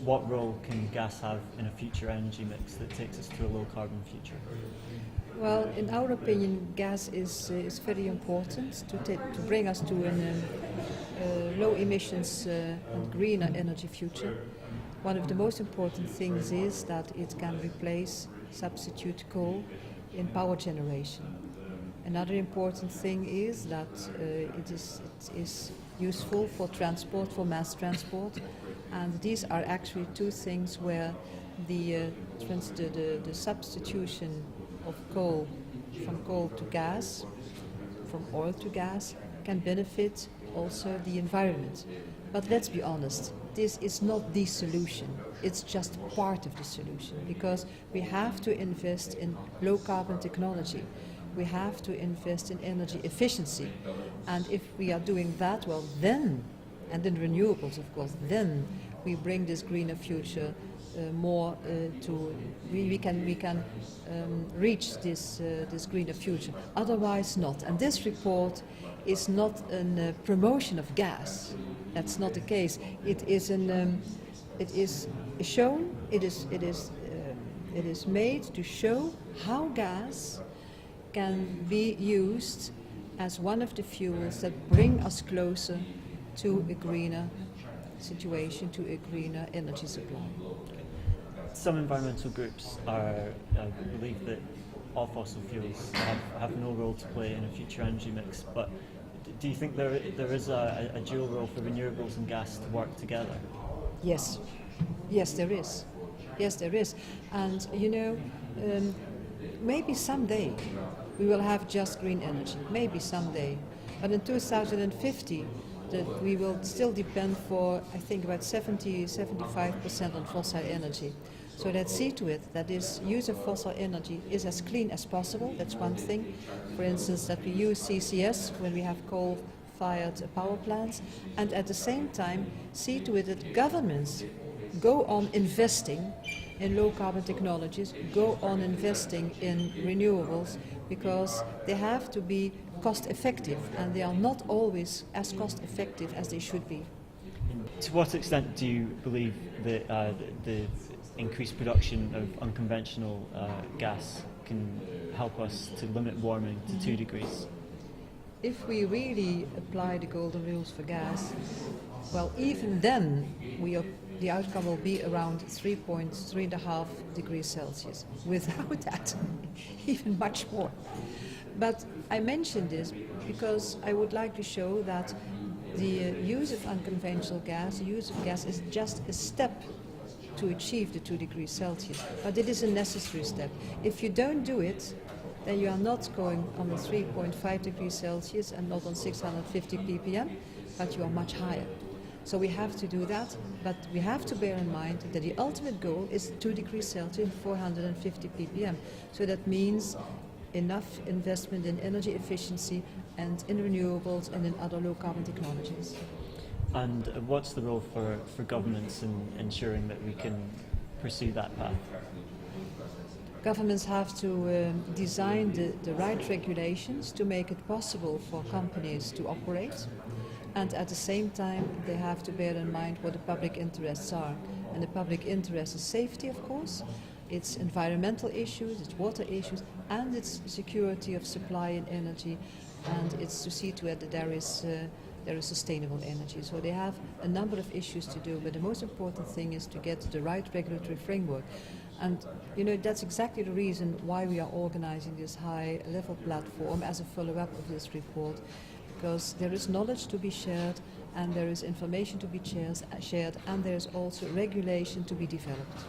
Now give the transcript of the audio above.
what role can gas have in a future energy mix that takes us to a low carbon future? Well, in our opinion, gas is very important to bring us to a low emissions and greener energy future. One of the most important things is that it can replace, substitute coal in power generation. Another important thing is that it is useful for transport, for mass transport, and these are actually two things where the substitution of coal, from coal to gas, from oil to gas, can benefit also the environment. But let's be honest, this is not the solution. It's just part of the solution, because we have to invest in low carbon technology. We have to invest in energy efficiency. And if we are doing that, well then, and in renewables of course, then we bring this greener future more to, we can reach this greener future. Otherwise not. And this report is not a promotion of gas. That's not the case. It is shown. It is made to show how gas can be used as one of the fuels that bring us closer to a greener situation, to a greener energy supply. Some environmental groups believe that all fossil fuels have no role to play in a future energy mix, but do you think there is a dual role for renewables and gas to work together? Yes. Yes, there is. Yes, there is. And you know, maybe someday we will have just green energy. Maybe someday. But in 2050, we will still depend for, I think, about 75% on fossil energy. So let's see to it that this use of fossil energy is as clean as possible. That's one thing. For instance, that we use CCS when we have coal-fired power plants, and at the same time see to it that governments go on investing in low-carbon technologies, go on investing in renewables, because they have to be cost-effective, and they are not always as cost-effective as they should be. To what extent do you believe that the increased production of unconventional gas can help us to limit warming to 2 degrees? If we really apply the golden rules for gas, well, even then the outcome will be around 3.5 degrees Celsius. Without that, even much more. But I mention this because I would like to show that the use of unconventional gas, the use of gas is just a step to achieve the 2 degrees Celsius. But it is a necessary step. If you don't do it, then you are not going on the 3.5 degrees Celsius and not on 650 ppm, but you are much higher. So we have to do that, but we have to bear in mind that the ultimate goal is 2 degrees Celsius, 450 ppm. So that means enough investment in energy efficiency and in renewables and in other low-carbon technologies. And what's the role for governments in ensuring that we can pursue that path? Governments have to design the right regulations to make it possible for companies to operate, and at the same time they have to bear in mind what the public interests are. And the public interest is safety, of course, it's environmental issues, it's water issues, and it's security of supply and energy, and it's to see to it that there is sustainable energy. So they have a number of issues to do, but the most important thing is to get the right regulatory framework. And you know, that's exactly the reason why we are organizing this high-level platform as a follow-up of this report, because there is knowledge to be shared, and there is information to be shared, and there is also regulation to be developed.